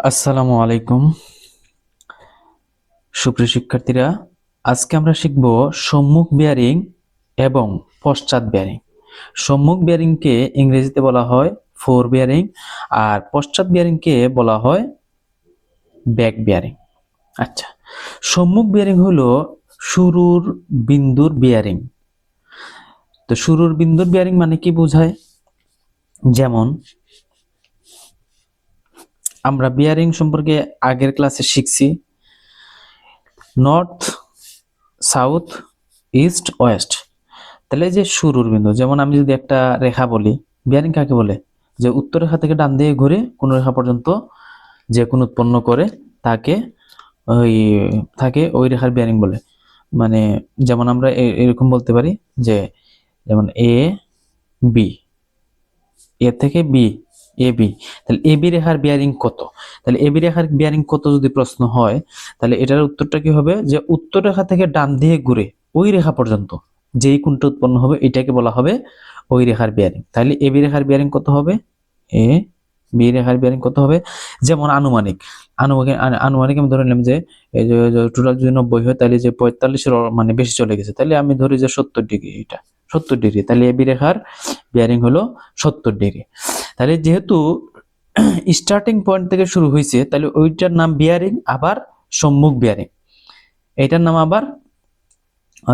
আসসালামু আলাইকুম সুপ্রিয় শিক্ষার্থীরা, আজকে আমরা শিখব সম্মুখ বিয়ারিং এবং পশ্চাৎ বিয়ারিং। সম্মুখ বিয়ারিংকে ইংরেজিতে বলা হয় ফোর বিয়ারিং, আর পশ্চাৎ বিয়ারিংকে বলা হয় ব্যাক বিয়ারিং। আচ্ছা, সম্মুখ বিয়ারিং হলো শুরুর বিন্দুর বিয়ারিং। তো শুরুর বিন্দুর বিয়ারিং মানে কি বোঝায়? যেমন আমরা বিয়ারিং সম্পর্কে আগের ক্লাসে শিখছি, নর্থ, সাউথ, ইস্ট, ওয়েস্ট। তাহলে যে শুরুর বিন্দু, যেমন আমি যদি একটা রেখা বলি, বিয়ারিং কাকে বলে? যে উত্তর রেখা থেকে ডান দিকে ঘুরে কোন রেখা পর্যন্ত যে কোন উৎপন্ন করে তাকে ওই ওই রেখার বিয়ারিং বলে। মানে যেমন আমরা এরকম বলতে পারি যে, যেমন এ বি, এ থেকে বি, এ বি, তাহলে এ বি রেখার বিয়ারিং কত? তাহলে এ বি রেখার বিয়ারিং কত যদি প্রশ্ন হয়, তাহলে এটার উত্তরটা কি হবে? যে উত্তর রেখা থেকে ডান দিকে ঘুরে ওই রেখা পর্যন্ত যেই কোণটা উৎপন্ন হবে এটাকে বলা হবে ওই রেখার বিয়ারিং। তাহলে এ বি রেখার বিয়ারিং কত হবে? এ বি রেখার বিয়ারিং কত হবে? যেমন আনুমানিক আনুমানিক আনুমানিক আমি ধরে নিলাম যে এই যে টোটাল যদি 90 হয়, তাহলে যে 45-এর মানে বেশি চলে গেছে, তাহলে আমি ধরি যে 70 ডিগ্রি, এটা 70 ডিগ্রি, তাহলে এ বি রেখার বিয়ারিং হলো 70 ডিগ্রি। তাহলে যেহেতু স্টার্টিং পয়েন্ট থেকে শুরু হয়েছে, তাহলে ওইটার নাম বিয়ারিং, আবার সম্মুখ বিয়ারিং। এটার নাম আবার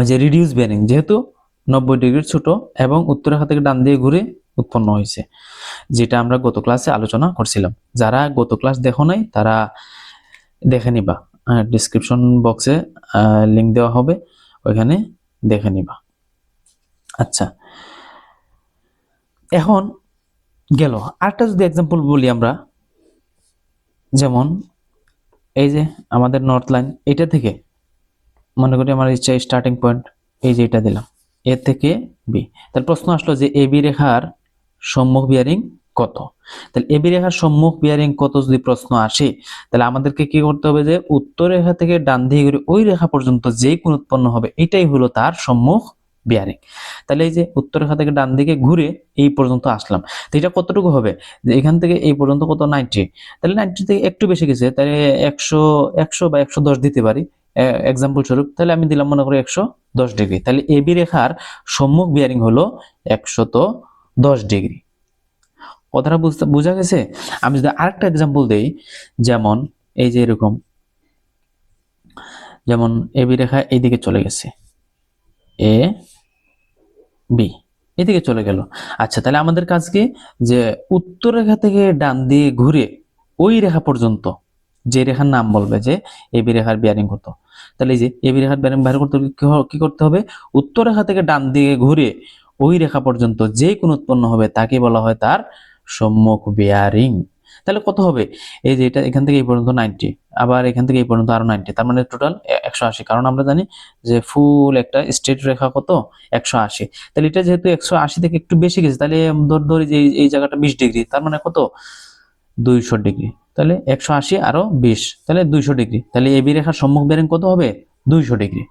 যে রিডিউস বিয়ারিং, যেহেতু 90 ডিগ্রির ছোট এবং উত্তর রেখা থেকে ডান দিকে ঘুরে উৎপন্ন হয়েছে, যেটা আমরা গত ক্লাসে আলোচনা করছিলাম। যারা গত ক্লাস দেখো নাই তারা দেখে নিবা, ডিসক্রিপশন বক্সে লিংক দেওয়া হবে, ওইখানে দেখে নিবা। আচ্ছা, এখন গেল আরেকটা যদি এক্সাম্পল বলি আমরা, যেমন এই যে আমাদের নর্থ লাইন, এটা থেকে মনে করি আমার ইচ্ছা স্টার্টিং পয়েন্ট এই যে এটা দিলাম, এ থেকে বি। তাহলে প্রশ্ন আসলো যে এ বি রেখার সম্মুখ বিয়ারিং কত? তাহলে এ বি রেখার সম্মুখ বিয়ারিং কত যদি প্রশ্ন আসে, তাহলে আমাদেরকে কি করতে হবে? যে উত্তর রেখা থেকে ডান দিকে ঘুরে ওই রেখা পর্যন্ত যে কোণ উৎপন্ন হবে এটাই হলো তার সম্মুখ বিয়ারিং। তাহলে এই যে উত্তর রেখা থেকে ডান দিকে ঘুরে এই পর্যন্ত আসলাম, তো এটা কতটুকু হবে? যে এখান থেকে এই পর্যন্ত কত? 90। তাহলে 90 থেকে একটু বেশি গেছে, তাহলে 100 100 বা 110 দিতে পারি এক্সাম্পল স্বরূপ। তাহলে আমি দিলাম মনে করি 110 ডিগ্রি। তাহলে এ বি রেখার সম্মুখ বিয়ারিং হলো 110 ডিগ্রি। কথাটা বোঝা গেছে? আমি যদি আরেকটা এক্সাম্পল দেই, যেমন এই যে এরকম, যেমন এ বি রেখা এইদিকে চলে গেছে, এ বি এদিকে চলে গেল। আচ্ছা, তাহলে আমাদের কাজ কি? যে উত্তর রেখা থেকে ডান দিয়ে ঘুরে ওই রেখা পর্যন্ত যে রেখার নাম বলবে যে এ বি রেখার বিয়ারিং কত। তাহলে এই যে এ বি রেখার বিয়ারিং বের করতে হলে কি করতে হবে? উত্তর রেখা থেকে ডান দিকে ঘুরে ওই রেখা পর্যন্ত যে কোণ উৎপন্ন হবে তাকে বলা হয় তার সম্মুখ বিয়ারিং। তাহলে কত হবে? এই যে এটা এখান থেকে এই পর্যন্ত 90, আবার এখান থেকে এই পর্যন্ত আরো 90, তার মানে টোটাল 180। কারণ আমরা জানি যে ফুল একটা স্ট্রেট রেখা কত? 180। তাহলে এটা যেহেতু 180 থেকে একটু বেশি গেছে, তাহলে ধরি যে এই জায়গাটা 20 ডিগ্রি, তার মানে কত? 200 ডিগ্রি। তাহলে 180 আরো 20, তাহলে 200 ডিগ্রি। তাহলে এবি রেখার সম্মুখ বিয়ারিং কত হবে? 200 ডিগ্রি।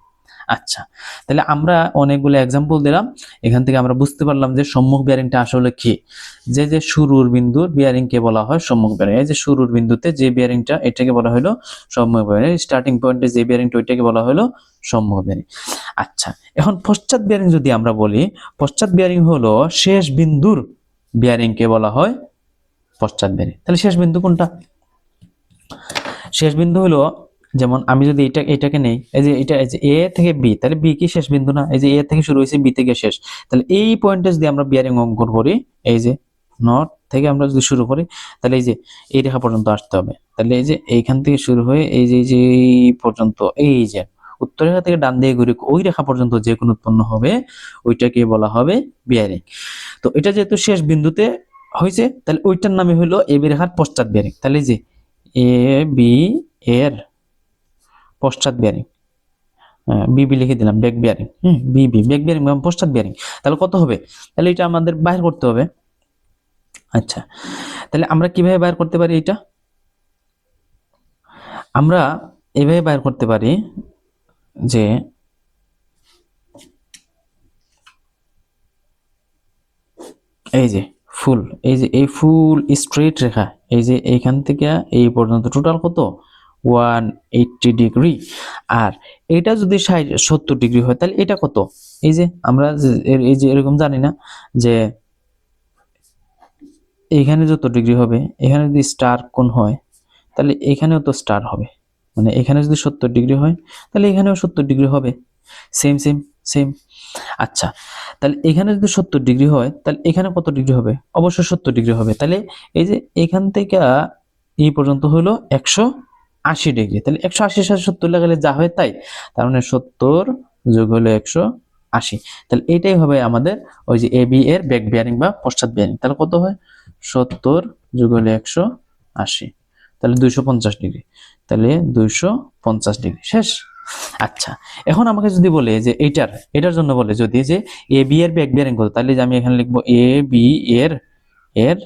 আচ্ছা, তাহলে আমরা অনেকগুলো এক্সাম্পল দিলাম, এখান থেকে আমরা বুঝতে পারলাম যে সম্মুখ বিয়ারিংটা আসলে কি। যে শুরুর বিন্দুর বিয়ারিং কে বলা হয় সম্মুখ বিয়ারিং। এই যে শুরুর বিন্দুতে যে বিয়ারিংটা, এটাকে বলা হলো সম্মুখ বিয়ারিং। স্টার্টিং পয়েন্টে যে বিয়ারিংটা, ওইটাকে বলা হলো সম্মুখ বিয়ারিং। আচ্ছা, এখন পশ্চাৎ বিয়ারিং যদি আমরা বলি, পশ্চাৎ বিয়ারিং হলো শেষ বিন্দুর বিয়ারিং কে বলা হয় পশ্চাৎ বিয়ারিং। তাহলে শেষ বিন্দু কোনটা? শেষ বিন্দু হলো, যেমন আমি যদি এটাকে নেই, এই যে এটা, এই যে এ থেকে বি, তাহলে বি কি শেষ বিন্দু না? এই যে এ থেকে শুরু হয়েছে, বি থেকে শেষ। তাহলে এই পয়েন্টে যদি আমরা বিয়ারিং অঙ্কন করি, এই যে নর্থ থেকে আমরা যদি শুরু করি, তাহলে এই যে এই রেখা পর্যন্ত আসতে হবে। তাহলে এই যে এইখান থেকে শুরু হয়ে এই যে পর্যন্ত, এই যে উত্তর রেখা থেকে ডান দিকে ঘুরে ওই রেখা পর্যন্ত যে কোণ উৎপন্ন হবে ওইটাকে বলা হবে বিয়ারিং। তো এটা যেহেতু শেষ বিন্দুতে হয়েছে, তাহলে ওইটার নামে হলো এ বি রেখার পশ্চাৎ বিয়ারিং। তাহলে এই যে এ বি এর পশ্চাৎ বিয়ারিং, বিবি লিখে দিলাম, ব্যাক বিয়ারিং। বিবি ব্যাক বিয়ারিং এবং পশ্চাৎ বিয়ারিং। তাহলে কত হবে? তাহলে এটা আমাদের বাইর করতে হবে। আচ্ছা, তাহলে আমরা কিভাবে বাইর করতে পারি? এটা আমরা এভাবে বাইর করতে পারি যে এই যে ফুল, এই যে এই ফুল স্ট্রেট রেখা, এই যে এইখান থেকে এই পর্যন্ত টোটাল কত 180 ডিগ্রি। আর এটা যদি 70 ডিগ্রি হয় তাহলে এটা কত? এই যে আমরা এই যে এরকম জানি না যে এইখানে যত ডিগ্রি হবে, এখানে যদি স্টার কোণ হয় তাহলে এখানেও তো স্টার হবে, মানে এখানে যদি 70 ডিগ্রি হয় তাহলে এখানেও 70 ডিগ্রি হবে, সেম সেম সেম। আচ্ছা, তাহলে এখানে যদি 70 ডিগ্রি হয় তাহলে এখানে কত ডিগ্রি হবে? অবশ্যই 70 ডিগ্রি হবে। তাহলে এই যে এখান থেকে এই পর্যন্ত হলো 180 ডিগ্রি। তাহলে 180 সাথে 70 লাগালে যা হয় তাই, তার মানে 70 যোগ হলো 180। তাহলে এটাই হবে আমাদের ওই যে এবি এর ব্যাক বিয়ারিং বা পশ্চাৎ বিয়ারিং। তাহলে কত হয়? 70 যোগ হলো 180, তাহলে 250 ডিগ্রি। তাহলে 250 ডিগ্রি শেষ। আচ্ছা, এখন আমাকে যদি বলে যে এটার জন্য বলে যদি যে এ বি এর ব্যাক বিয়ারিং কত, তাহলে যে আমি এখানে লিখবো এ বি এর এর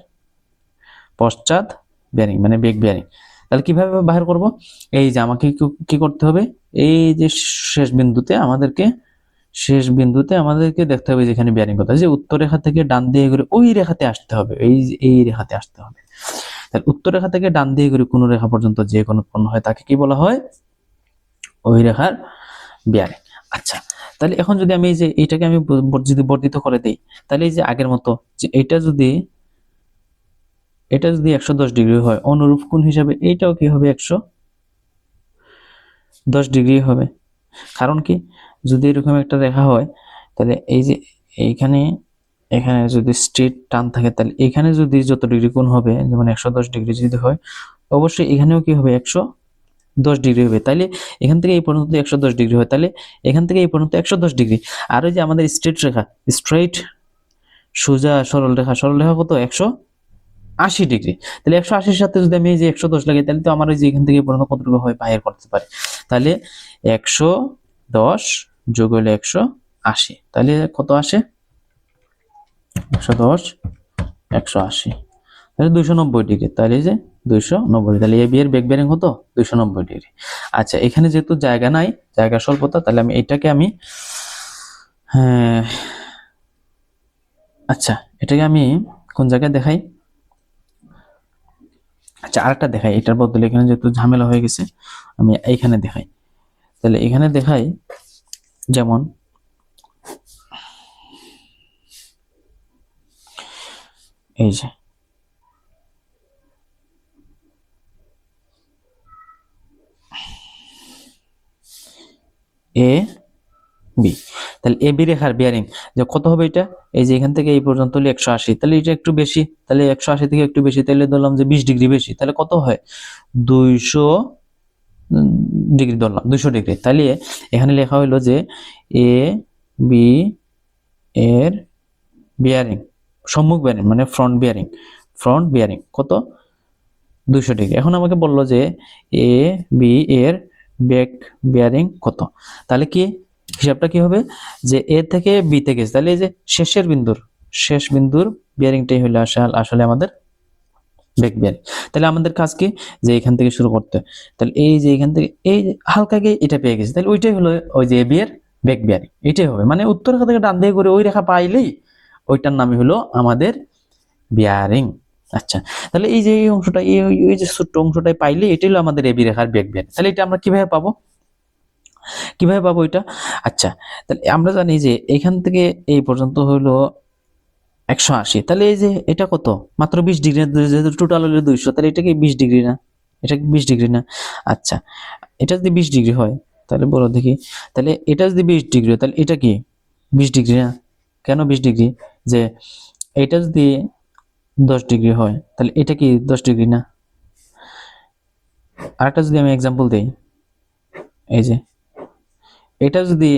পশ্চাৎ বিয়ারিং মানে ব্যাক বিয়ারিং। তাহলে কিভাবে বাহির করব? এই যে আমাকে কি করতে হবে, এই যে শেষ বিন্দুতে আমাদেরকে দেখতে হবে যেখানে বিয়ারিং কত, যে উত্তর রেখা থেকে ডান দিয়ে ঘুরে ওই রেখাতে আসতে হবে, এই রেখাতে আসতে হবে। তাহলে উত্তর রেখা থেকে ডান দিয়ে ঘুরে কোন রেখা পর্যন্ত যে কোন উৎপন্ন হয় তাকে কি বলা হয়? ওই রেখার বিয়ারিং। আচ্ছা, তাহলে এখন যদি আমি এই যে এটাকে আমি যদি বর্ধিত করে দেই, তাহলে এই যে আগের মতো যে এটা যদি 110 ডিগ্রি হয়, অনুরূপ কোণ হিসাবে এইটাও কি হবে? 110 ডিগ্রি হবে। কারণ কি, যদি এরকম একটা রেখা হয় তাহলে এই যে এইখানে এখানে যদি স্ট্রেট টান থাকে তাহলে এখানে যদি যত ডিগ্রি কোণ হবে, যেমন 110 ডিগ্রি যদি হয়, অবশ্যই এখানেও কি হবে? 110 ডিগ্রি হবে। তাইলে এখান থেকে এই পর্যন্ত 110 ডিগ্রি হয়, তাহলে এখান থেকে এই পর্যন্ত 110 ডিগ্রি। আর ওই যে আমাদের স্ট্রেট রেখা, স্ট্রেট সোজা সরল রেখা কত? 180 ডিগ্রি। তাহলে 180 এর সাথে যদি আমি এই যে 110 লাগাই তাহলে তো আমার ওই যে এখান থেকে এই পর্যন্ত কতটুকু হয় বাইর করতে পারি। তাহলে 110 যোগ হলে 180, তাহলে কত আসে? 110 180, তাহলে 290 ডিগ্রি। তাহলে এই যে 290, তাহলে এ বি এর ব্যাক বিয়ারিং কত? 290 ডিগ্রি। আচ্ছা, এখানে যেহেতু জায়গা নাই, জায়গা স্বল্পতা, তাহলে আমি এটাকে হ্যাঁ, আচ্ছা এটাকে আমি কোন জায়গায় দেখাই? আচ্ছা, আরেকটা দেখাই, এটার বদলে এখানে যেহেতু ঝামেলা হয়ে গেছে আমি এইখানে দেখাই। তাহলে এখানে দেখাই, যেমন এই যে এ বি, তাহলে এ বি রেখার বিয়ারিং যে কত হবে? এটা এই যে এখান থেকে এই পর্যন্ত হলো 180, তাহলে এটা একটু বেশি, তাহলে 180 থেকে একটু বেশি, তাহলে ধরলাম যে 20 ডিগ্রি বেশি, তাহলে কত হয়? 200 ডিগ্রি ধরলাম, 200 ডিগ্রি। তাহলে এখানে লেখা হলো যে এ বি এর বিয়ারিং, সম্মুখ বিয়ারিং মানে ফ্রন্ট বিয়ারিং কত? 200 ডিগ্রি। এখন আমাকে বললো যে এ বি এর ব্যাক বিয়ারিং কত, তাহলে কি হিসাবটা কি হবে? যে এ থেকে বি তে গেছে, তাহলে এই যে শেষ বিন্দুর বিয়ারিংটাই হলো আসলে আমাদের ব্যাক বিয়ারিং। তাহলে আমাদের কাজ কি, যে এখান থেকে শুরু করতে, তাহলে এই যে এখান থেকে এই হালকা গিয়ে এটা পেয়ে গেছে, তাহলে ওইটাই হলো ওই যে এ বি এর ব্যাক বিয়ারিং। এটাই হবে, মানে উত্তর রেখা থেকে ডান দিকে করে ওই রেখা পাইলেই ওইটার নামই হলো আমাদের বিয়ারিং। আচ্ছা, তাহলে এই যে এই অংশটা, এই যে ছোট্ট অংশটাই পাইলে এটাই হলো আমাদের এবি রেখার ব্যাক বিয়ারিং। তাহলে এটা আমরা কিভাবে পাবো এটা? আচ্ছা, তাহলে আমরা জানি যে এখান থেকে এই পর্যন্ত হলো 180, তাহলে এই যে এটা কত? মাত্র 20 ডিগ্রি, যেহেতু টোটাল হলো 200, তাহলে এটা কি 20 ডিগ্রি না? এটা কি 20 ডিগ্রি না? আচ্ছা, এটা যদি 20 ডিগ্রি হয় তাহলে বলো দেখি, তাহলে এটা যদি 20 ডিগ্রি হয় তাহলে এটা কি 20 ডিগ্রি না? কেন 20 ডিগ্রি? যে এটা যদি 10 ডিগ্রি হয় তাহলে এটা কি 10 ডিগ্রি না? আরেকটা যদি আমি এক্সাম্পল দেই, এই যে এটা যদি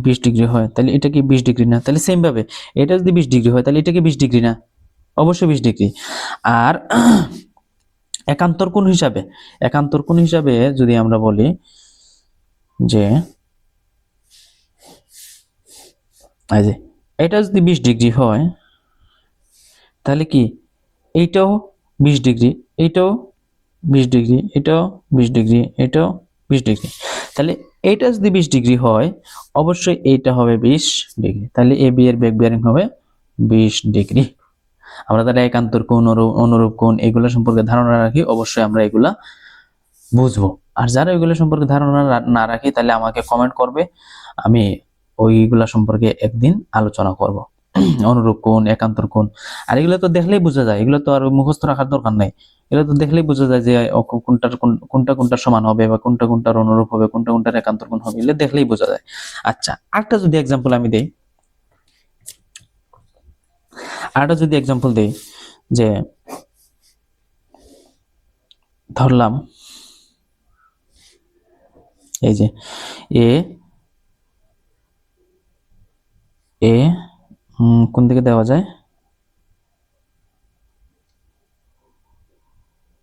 20 ডিগ্রি হয় তাহলে এটা কি 20 ডিগ্রি না? তাহলে সেম ভাবে এটা যদি 20 ডিগ্রি হয় তাহলে এটা কি 20 ডিগ্রি না? অবশ্যই 20 ডিগ্রি। আর একান্তর কোণ হিসাবে যদি আমরা বলি যে এই যে এটা যদি 20 ডিগ্রি হয় তাহলে কি এইটাও 20 ডিগ্রি, এইটাও 20 ডিগ্রি, এটাও 20 ডিগ্রি, এটাও 20 ডিগ্রি। তাহলে এইটা যদি 20 ডিগ্রি হয় অবশ্যই এইটা হবে 20 ডিগ্রি। তাহলে এ বি এর ব্যাক বিয়ারিং হবে 20 ডিগ্রি। আমরা তাহলে একান্তর কোণ, অনুরূপ কোণ এগুলো সম্পর্কে ধারণা রাখি, অবশ্যই আমরা এগুলা বুঝবো। আর যারা এগুলো সম্পর্কে ধারণা না রাখি তাহলে আমাকে কমেন্ট করবে, আমি ওইগুলা সম্পর্কে একদিন আলোচনা করব। অনুরূপ কোণ, একান্তর কোণ, আর এগুলো তো দেখলেই বোঝা যায়, এগুলো তো আর মুখস্থ রাখার দরকার নাই। এগুলো তো দেখলেই বোঝা যায় যে কোনটার সমান হবে, বা কোনটার অনুরূপ হবে, কোনটার একান্তর কোণ হবে, এগুলো দেখলেই বোঝা যায়। আচ্ছা, আরেকটা যদি এক্সাম্পল আমি দেই, যে ধরলাম এই যে এ এ কোন দিকে দেওয়া যায়,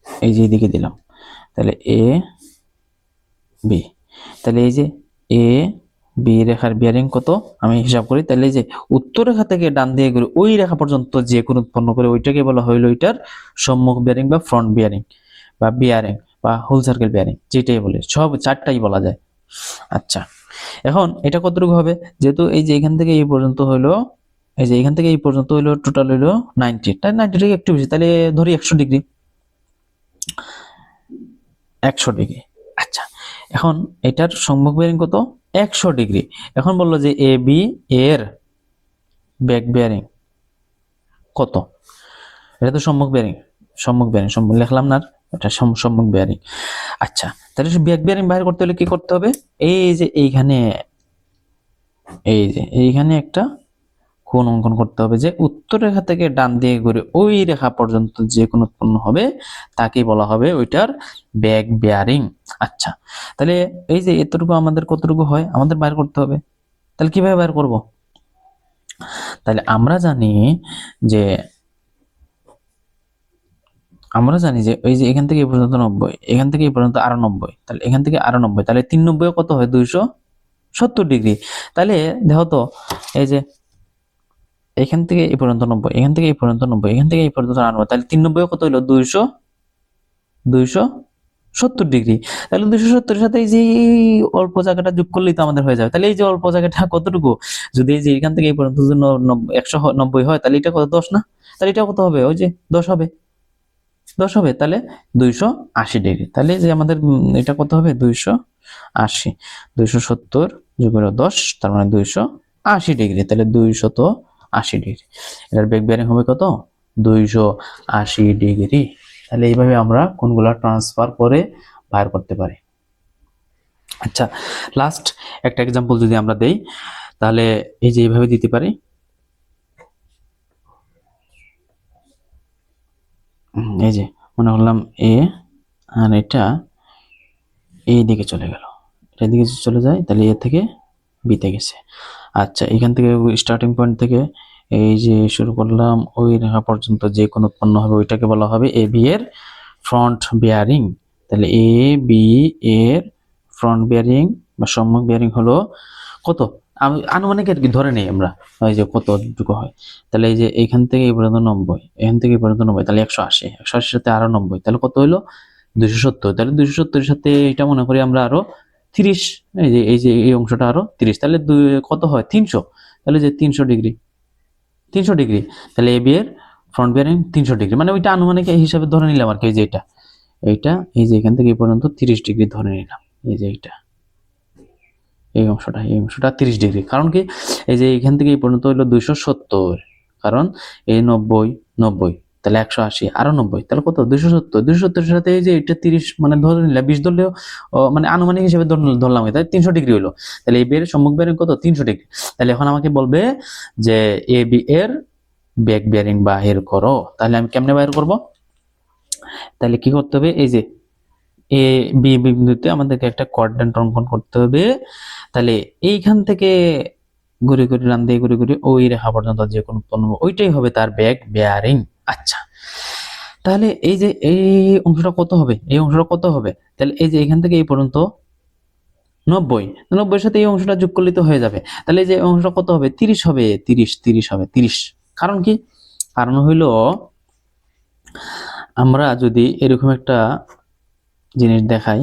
এই যে এইদিকে দিলাম, তাহলে এ বি, তাহলে এই যে এ বি রেখার বিয়ারিং কত আমি হিসাব করি, তাহলে এই যে উত্তর রেখা থেকে ডান দিয়ে ঘুরে ওই রেখা পর্যন্ত যে কোণ উৎপন্ন করে ওইটাকে বলা হইলো এটার সম্মুখ বিয়ারিং বা ফ্রন্ট বিয়ারিং বা বিয়ারিং বা হোল সার্কেল বিয়ারিং, যেটাই বলে, সব চারটাই বলা যায়। আচ্ছা, এখন এটা কতটুকু হবে, যেহেতু এই যে এখান থেকে এই পর্যন্ত হইলো, এই যে এখান থেকে এই পর্যন্ত হইলো টোটাল হইলো 90, তাই 90 থেকে একটু বেশি, তাহলে ধরি 100 ডিগ্রি, 100 ডিগ্রি। আচ্ছা, এখন এটার সম্মুখ বেয়ারিং কত, 100 ডিগ্রি। এখন বললো যে এ বি এর ব্যাক বেয়ারিং কত, এটা তো সম্মুখ বেয়ারিং, সম্মুখ লিখলাম না, এটা সম্মুখ বেয়ারিং। আচ্ছা, তাহলে ব্যাক বেয়ারিং বাইর করতে হলে কি করতে হবে, এই যে এইখানে একটা কোণ অঙ্কন করতে হবে, যে উত্তর রেখা থেকে ডান দিকে ঘুরে ওই রেখা পর্যন্ত যে কোণ উৎপন্ন হবে তাকে বলা হবে ওইটার ব্যাক বেয়ারিং। আচ্ছা, তাহলে এই যে এতটুকু আমাদের কতটুকু হয় আমাদের বাইর করতে হবে, তাহলে কিভাবে বাইর করব, তাহলে আমরা জানি যে ওই যে এখান থেকে এই পর্যন্ত 90, এখান থেকে এই পর্যন্ত আরো 90, তাহলে এখান থেকে আরো 90, তাহলে 390 কত হয়, 270 ডিগ্রি। তাহলে দেখো তো, এই যে এখান থেকে এই পর্যন্ত 90, এখান থেকে এই পর্যন্ত 90, এখান থেকে এই পর্যন্ত 90, তাহলে 390 কত হলো, 270 ডিগ্রি। তাহলে 270 এর সাথে এই যে অল্প জায়গাটা যোগ করলেই তো আমাদের হয়ে যাবে। তাহলে এই যে অল্প জায়গাটা কতটুকু, যদি এই যে এখান থেকে এই পর্যন্ত 190 হয়, তাহলে এটা কত, 10 না, তাহলে এটা কত হবে, ওই যে 10 হবে, তাহলে 280 ডিগ্রি। তাহলে যে আমাদের এটা কত হবে, 280, 270 যোগ 10, তার মানে 280 ডিগ্রি, তাহলে 280 ডিগ্রি। এটার বেগ বেয়ারিং হবে কত, 280 ডিগ্রি। তাহলে এইভাবে আমরা কোণগুলা ট্রান্সফার করে বাইর করতে পারি। আচ্ছা, লাস্ট একটা এক্সাম্পল যদি আমরা দেই, তাহলে এই যে এইভাবে দিতে পারি, এই যে মনে করলাম এ, আর এটা এই দিকে চলে গেল, এটা দিকে চলে যায়, তাহলে এ থেকে বিতে গেছে। আচ্ছা, এখান থেকে স্টার্টিং পয়েন্ট থেকে এই যে শুরু করলাম ওই রেখা পর্যন্ত যে কোণ উৎপন্ন হবে ওইটাকে বলা হবে এ বি এর ফ্রন্ট বিয়ারিং। তাহলে এ বি এর ফ্রন্ট বিয়ারিং বা সম্মুখ বিয়ারিং হলো কত, আনুমানিক আর কি ধরে নেই আমরা, ওই যে কতটুকু হয়, তাহলে এই যে এখান থেকে এই পর্যন্ত 90, এখান থেকে এই পর্যন্ত 90, তাহলে 180, 180 সাথে আরো 90, তাহলে কত হলো, 270। তাহলে 270 এর সাথে এটা মনে করি আমরা আরো 30, এই অংশটা আরো 30, তাহলে কত হয়, 300, তাহলে যে 300 ডিগ্রি, 300 ডিগ্রি, তাহলে এ বি এর ফ্রন্ট বিয়ারিং 300 ডিগ্রি, মানে ওইটা আনুমানিক হিসাবে ধরে নিলাম আর কি, এই যে এইটা এই যে এখান থেকে এই পর্যন্ত 30 ডিগ্রি ধরে নিলাম, এই যে এই অংশটা 30 ডিগ্রি, কারণ কি এই যে এখান থেকে এই পর্যন্ত হলো 270, কারণ এই 90, তাহলে 180 আরো 90, তাহলে কত, 270 সাথে এই যে এটা 30, মানে ধরে নিলাম 20 ধরলেও মানে আনুমানিক হিসেবে ধরলাম, তাই 300 ডিগ্রি হলো। তাহলে এই বের সম্মুখ বেয়ারিং কত, 300 ডিগ্রি। তাহলে এখন আমাকে বলবে যে এ বি এর ব্যাক বেয়ারিং বাহির করো, তাহলে আমি কেমনে বাহির করব, তাহলে কি করতে হবে, এই যে এ বি বিন্দুতে আমাদেরকে একটা কোঅর্ডিনেট অঙ্কন করতে হবে, তাহলে এইখান থেকে ঘুরে ঘুরে ডান দিয়ে ঘুরে ঘুরে ওই রেখা পর্যন্ত যে কোনো উৎপন্ন হবে ওইটাই হবে তার ব্যাক বেয়ারিং। আচ্ছা, তাহলে এই যে এই অংশটা কত হবে, তাহলে এই যে এখান থেকে এই পর্যন্ত 90 এর সাথে এই অংশটা যোগ করলে তো হয়ে যাবে, তাহলে এই যে অংশটা কত হবে, 30 হবে, 30 হবে 30। কারণ কি, কারণ হইলো আমরা যদি এরকম একটা জিনিস দেখাই,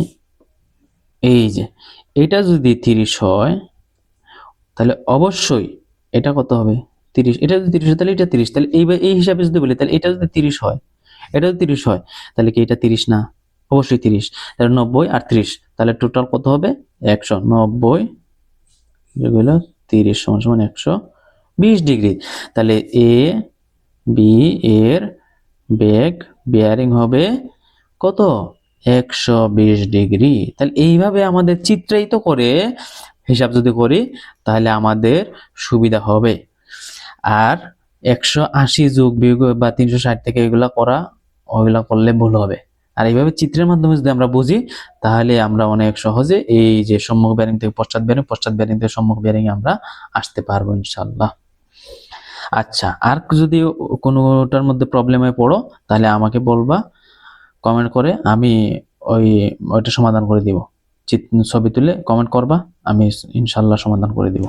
এই যে এটা যদি 30 হয় তাহলে অবশ্যই এটা কত হবে, 30, এটা যদি 30 হয় তাহলে এটা 30, তাহলে এই হিসাবে যদি বলি তাহলে এটা যদি 30 হয়, এটা যদি 30 হয় তাহলে কি এটা 30 না? অবশ্যই 30। তাহলে 90 আর 30, তাহলে টোটাল কত হবে? 100। 90 যোগ হলো 30 সমান সমান 120 ডিগ্রি। তাহলে এ বি এর বেগ বিয়ারিং হবে কত? 120 ডিগ্রি। তাহলে এইভাবে আমাদের চিত্রায়িত করে হিসাব যদি করি তাহলে আমাদের সুবিধা হবে। আর 180 যোগ বিয়োগ বা 360 থেকে এগুলা করলে ভুল হবে। আর এইভাবে চিত্রের মাধ্যমে যদি আমরা বুঝি তাহলে আমরা অনেক সহজে এই যে সম্মুখ বেরিং থেকে পশ্চাৎ বেরিং, পশ্চাৎ বেরিং থেকে সম্মুখ বেরিং আমরা আসতে পারবো ইনশাআল্লাহ। আচ্ছা, আর যদি কোনোটার মধ্যে প্রবলেমে পড়ো তাহলে আমাকে বলবা কমেন্ট করে, আমি ওইটা সমাধান করে দিব। ছবি তুলে কমেন্ট করবা, আমি ইনশাআল্লাহ সমাধান করে দিব।